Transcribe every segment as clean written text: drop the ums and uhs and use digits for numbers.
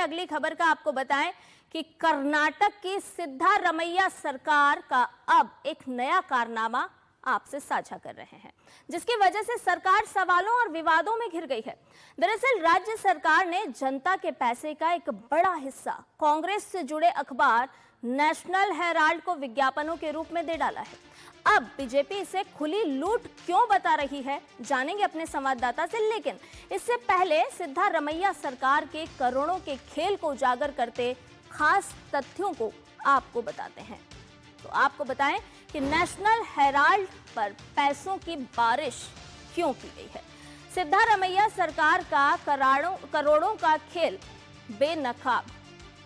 अगली खबर का आपको बताएं कि कर्नाटक की सिद्धारमैया सरकार का अब एक नया कारनामा आपसे साझा कर रहे हैं, जिसकी वजह से सरकार सवालों और विवादों में घिर गई है। दरअसल राज्य सरकार ने जनता के पैसे का एक बड़ा हिस्सा कांग्रेस से जुड़े अखबार नेशनल हेराल्ड को विज्ञापनों के रूप में दे डाला है। अब बीजेपी इसे खुली लूट क्यों बता रही है, जानेंगे अपने संवाददाता से। लेकिन इससे पहले सिद्धारमैया सरकार के करोड़ों के खेल को उजागर करते खास तथ्यों को आपको बताते हैं। तो आपको बताएं कि नेशनल हेराल्ड पर पैसों की बारिश क्यों की गई है। सिद्धारमैया सरकार का करोड़ों का खेल बेनकाब।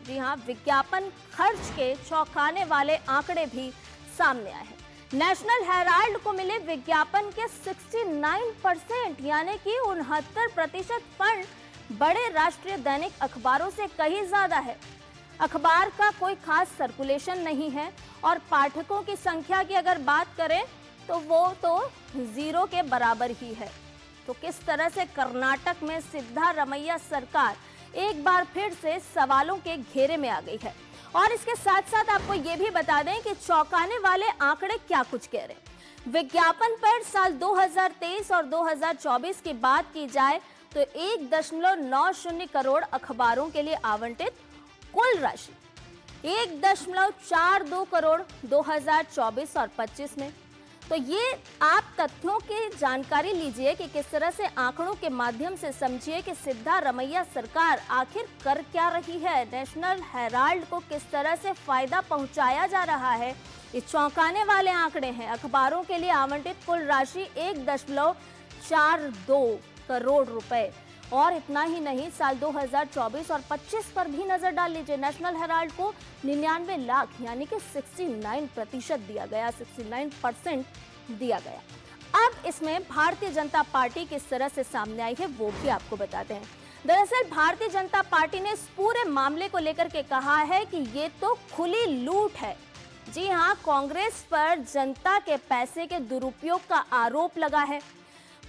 जी हां, विज्ञापन खर्च के चौंकाने वाले आंकड़े भी सामने आए हैं। नेशनल हेराल्ड को मिले विज्ञापन के 69% यानी कि 69% फंड बड़े राष्ट्रीय दैनिक अखबारों से कहीं ज्यादा है। अखबार का कोई खास सर्कुलेशन नहीं है और पाठकों की संख्या की अगर बात करें तो वो तो 0 के बराबर ही है। तो किस तरह से कर्नाटक में सिद्धारमैया सरकार एक बार फिर से सवालों के घेरे में आ गई है। और इसके साथ साथ आपको ये भी बता दें कि चौंकाने वाले आंकड़े क्या कुछ कह रहे हैं। विज्ञापन पर साल 2023 और 2024 की बात की जाए तो 1.90 करोड़ अखबारों के लिए आवंटित कुल राशि 1.42 करोड़ 2024 और 25 में। तो ये आप तथ्यों की जानकारी लीजिए कि किस तरह से आंकड़ों के माध्यम से समझिए कि सिद्धारमैया सरकार आखिर कर क्या रही है, नेशनल हेराल्ड को किस तरह से फायदा पहुंचाया जा रहा है। ये चौंकाने वाले आंकड़े हैं। अखबारों के लिए आवंटित कुल राशि 1.42 करोड़ रुपए। और इतना ही नहीं, साल 2024 और 25 पर भी नजर डाल लीजिए। नेशनल हेराल्ड को 99 लाख यानी कि 69% दिया गया, 69% दिया गया। अब इसमें भारतीय जनता पार्टी किस तरह से सामने आई है वो भी आपको बताते हैं। दरअसल भारतीय जनता पार्टी ने इस पूरे मामले को लेकर के कहा है कि ये तो खुली लूट है। जी हाँ, कांग्रेस पर जनता के पैसे के दुरुपयोग का आरोप लगा है।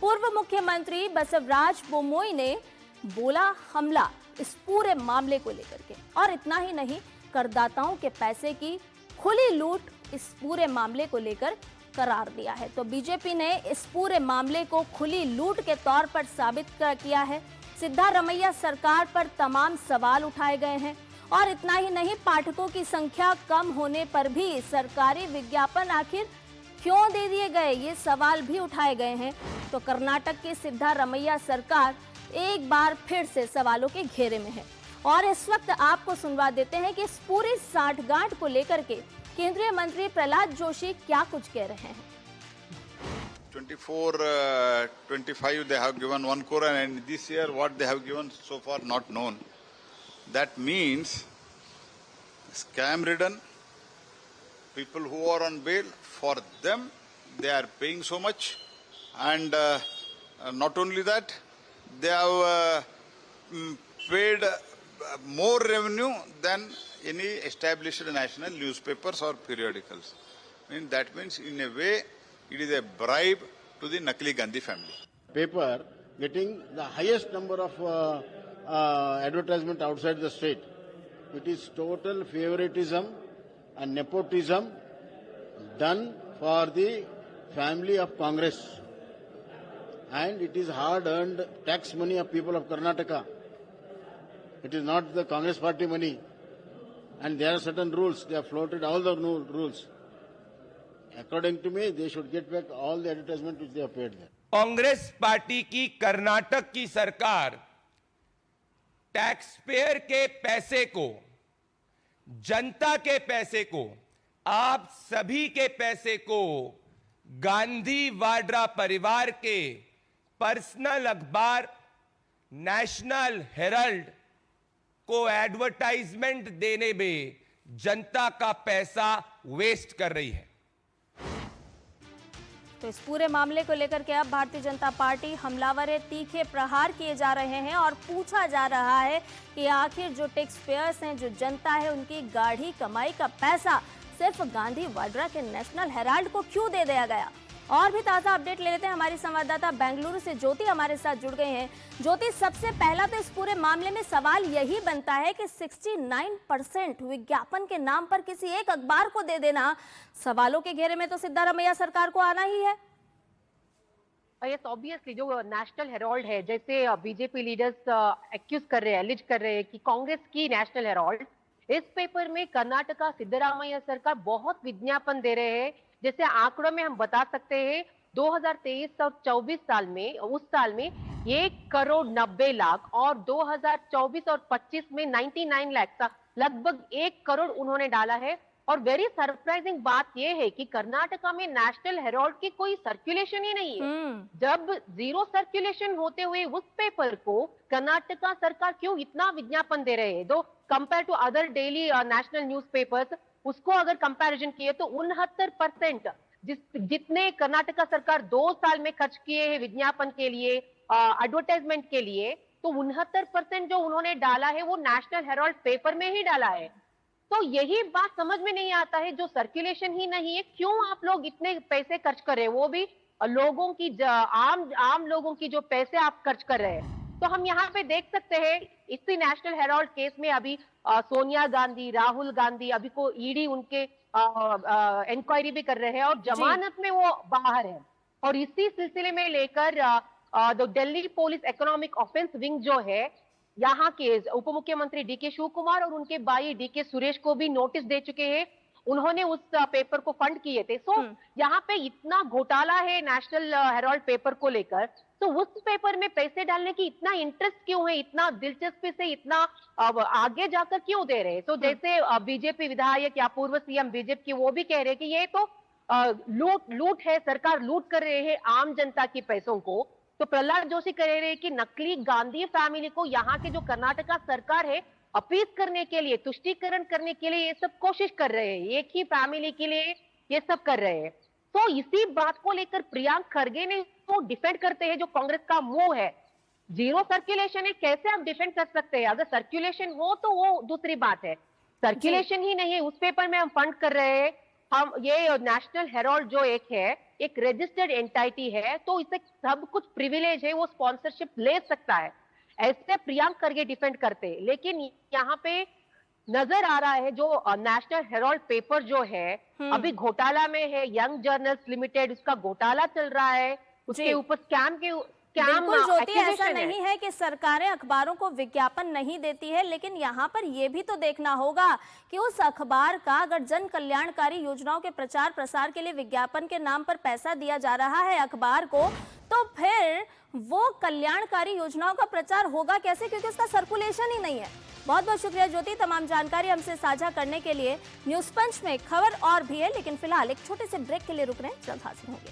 पूर्व मुख्यमंत्री बसवराज बोम्मई ने बोला हमला इस पूरे मामले को लेकर के। और इतना ही नहीं, करदाताओं के पैसे की खुली लूट इस पूरे मामले को लेकर करार दिया है। तो बीजेपी ने इस पूरे मामले को खुली लूट के तौर पर साबित किया है। सिद्धारमैया सरकार पर तमाम सवाल उठाए गए हैं। और इतना ही नहीं, पाठकों की संख्या कम होने पर भी सरकारी विज्ञापन आखिर क्यों दे दिए गए, ये सवाल भी उठाए गए हैं। तो कर्नाटक की सिद्धारमैया सरकार एक बार फिर से सवालों के घेरे में है। और इस वक्त आपको सुनवा देते हैं कि इस पूरी साठगांठ को लेकर के केंद्रीय मंत्री प्रहलाद जोशी क्या कुछ कह रहे हैं। 24-25 they have given 1 crore and this year what they have given so far not known. That means scam ridden people who are on bail, for them they are paying so much, and not only that, they have paid more revenue than any established national newspapers or periodicals. That means in a way it is a bribe to the Nakli Gandhi family. Paper getting the highest number of advertisement outside the state. It is total favoritism and nepotism done for the family of Congress, and it is hard-earned tax money of people of Karnataka. It is not the Congress party money, and there are certain rules. They have floated all the rules. According to me, they should get back all the advertisement which they have paid there. Congress party की कर्नाटक की सरकार tax payer के पैसे को, जनता के पैसे को, आप सभी के पैसे को गांधी वाड्रा परिवार के पर्सनल अखबार नेशनल हेराल्ड को एडवर्टाइजमेंट देने में जनता का पैसा वेस्ट कर रही है। तो इस पूरे मामले को लेकर के अब भारतीय जनता पार्टी हमलावर है। तीखे प्रहार किए जा रहे हैं और पूछा जा रहा है कि आखिर जो टैक्स पेयर्स हैं, जो जनता है, उनकी गाढ़ी कमाई का पैसा सिर्फ गांधी वाड्रा के नेशनल हेराल्ड को क्यों दे दिया गया। और भी ताज़ा अपडेट ले लेते हैं। हमारी संवाददाता बेंगलुरु से ज्योति हमारे साथ जुड़ गए हैं। ज्योति, सबसे पहला तो इस पूरे मामले में सवाल यही बनता है कि 69% विज्ञापन के नाम पर किसी एक अखबार को दे देना, सवालों के घेरे में तो सिद्धारमैया सरकार को आना ही है। यस, ऑब्वियसली जो नेशनल हेराल्ड है, जैसे बीजेपी लीडर्स एक्यूज कर रहे हैं, एलिज कर रहे हैं कि कांग्रेस की नेशनल हेराल्ड, इस पेपर में कर्नाटका सिद्धरामैया सरकार बहुत विज्ञापन दे रहे हैं। जैसे आंकड़ों में हम बता सकते हैं 2023 और 24 साल में, उस साल में 1,90,00,000 और 2024 और 25 में 99 लाख, लगभग 1 करोड़ उन्होंने डाला है। और वेरी सरप्राइजिंग बात यह है कि कर्नाटका में नेशनल हेराल्ड की कोई सर्कुलेशन ही नहीं है। जब जीरो सर्कुलेशन होते हुए उस पेपर को कर्नाटका सरकार क्यों इतना विज्ञापन दे रहे हैं? दो compare to other daily national newspapers, उसको अगर कंपैरिजन किए तो 69% जितने कर्नाटका सरकार 2 साल में खर्च किए हैं विज्ञापन के लिए, एडवर्टाइजमेंट के लिए, तो 69% जो उन्होंने डाला है वो नेशनल हेराल्ड पेपर में ही डाला है। तो यही बात समझ में नहीं आता है, जो सर्कुलेशन ही नहीं है, क्यों आप लोग इतने पैसे खर्च कर रहे हैं, वो भी लोगों की, आम लोगों की जो पैसे आप खर्च कर रहे हैं। तो हम यहाँ पे देख सकते हैं इसी नेशनल हेराल्ड केस में अभी सोनिया गांधी, राहुल गांधी, अभी को ईडी उनके इंक्वायरी भी कर रहे हैं और जमानत में वो बाहर है। और इसी सिलसिले में लेकर Delhi police economic offence wing जो है, यहाँ के उप मुख्यमंत्री डीके शिव कुमार और उनके भाई डीके सुरेश को भी नोटिस दे चुके हैं। उन्होंने उस पेपर को फंड किए थे। सो यहाँ पे इतना घोटाला है नेशनल हेराल्ड पेपर को लेकर, तो उस पेपर में पैसे डालने की इतना इंटरेस्ट क्यों है, इतना दिलचस्पी से, इतना आगे जाकर क्यों दे रहे हैं? तो जैसे बीजेपी विधायक या पूर्व सीएम बीजेपी की, वो भी कह रहे हैं कि ये तो लूट है, सरकार लूट कर रहे हैं आम जनता की पैसों को। तो प्रहलाद जोशी कह रहे हैं कि नकली गांधी फैमिली को यहाँ के जो कर्नाटका सरकार है अपील करने के लिए, तुष्टीकरण करने के लिए ये सब कोशिश कर रहे हैं, एक ही फैमिली के लिए ये सब कर रहे हैं। तो इसी बात को लेकर प्रियंक खरगे ने वो डिफेंड करते हैं, जो कांग्रेस का मुंह है। जीरो सर्कुलेशन है, कैसे आप डिफेंड कर सकते हैं? अगर सर्कुलेशन हो तो वो दूसरी बात है, सर्कुलेशन ही नहीं है, उस पेपर में हम फंड कर रहे हैं। हम ये नेशनल हेराल्ड जो एक रजिस्टर्ड एंटाइटी है, तो इसे सब कुछ प्रिविलेज है, वो स्पॉन्सरशिप ले सकता है, ऐसे प्रियंक खरगे डिफेंड करते। लेकिन यहाँ पे नजर आ रहा है जो नेशनल हेराल्ड पेपर जो है अभी घोटाला में है। यंग जर्नल्स लिमिटेड, उसका घोटाला चल रहा है, उसके ऊपर स्कैम बिल्कुल ज्योति, ऐसा नहीं है कि सरकारें अखबारों को विज्ञापन नहीं देती है, लेकिन यहाँ पर यह भी तो देखना होगा कि उस अखबार का अगर जन कल्याणकारी योजनाओं के प्रचार प्रसार के लिए विज्ञापन के नाम पर पैसा दिया जा रहा है अखबार को, तो फिर वो कल्याणकारी योजनाओं का प्रचार होगा कैसे, क्योंकि उसका सर्कुलेशन ही नहीं है। बहुत बहुत शुक्रिया ज्योति, तमाम जानकारी हमसे साझा करने के लिए। न्यूज़ पंच में खबर और भी है, लेकिन फिलहाल एक छोटे से ब्रेक के लिए रुक रहे हैं, जल्द हाजिर होंगे।